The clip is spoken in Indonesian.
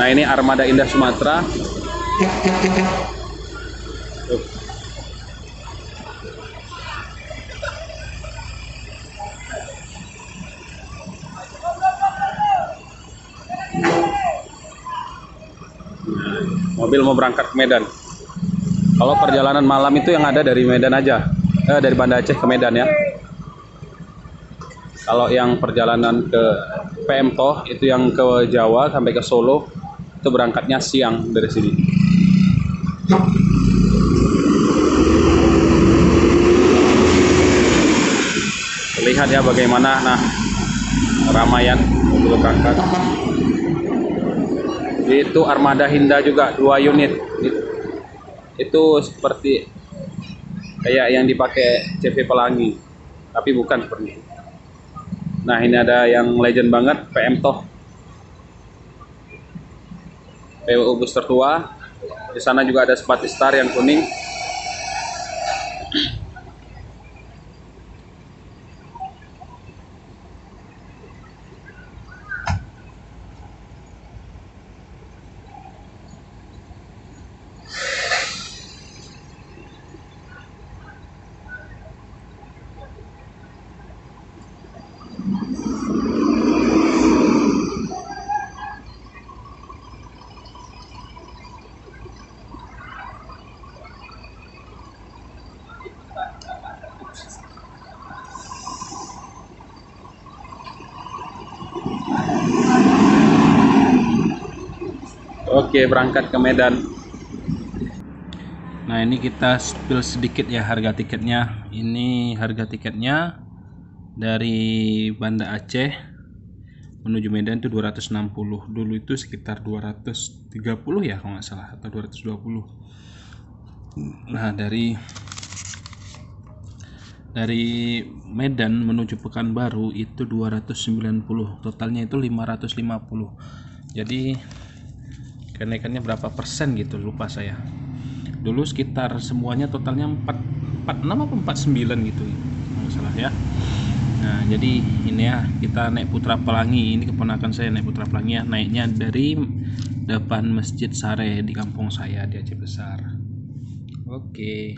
Nah, ini Armada Indah Sumatera. Mobil mau berangkat ke Medan. Kalau perjalanan malam itu yang ada dari Medan aja, dari Banda Aceh ke Medan ya. Kalau yang perjalanan ke PM Toh itu yang ke Jawa sampai ke Solo itu berangkatnya siang dari sini. Lihat ya bagaimana nah keramaian mobil berangkat. Itu Armada Hinda juga 2 unit. Itu seperti kayak yang dipakai CV Pelangi, tapi bukan seperti itu. Nah, ini ada yang legend banget, PM Toh, PWU bus tertua. Di sana juga ada Spati Star yang kuning. Oke, berangkat ke Medan. Nah, ini kita spill sedikit ya harga tiketnya. Ini harga tiketnya dari Banda Aceh menuju Medan itu 260. Dulu itu sekitar 230 ya kalau nggak salah, atau 220. Nah, dari Medan menuju Pekanbaru itu 290. Totalnya itu 550. Jadi kenaikannya berapa persen gitu lupa saya. Dulu sekitar semuanya totalnya 46 apa 49 gitu nggak salah ya. Nah, jadi ini ya, kita naik Putra Pelangi. Ini keponakan saya naik Putra Pelangi ya, naiknya dari depan Masjid Sare di kampung saya di Aceh Besar. Oke.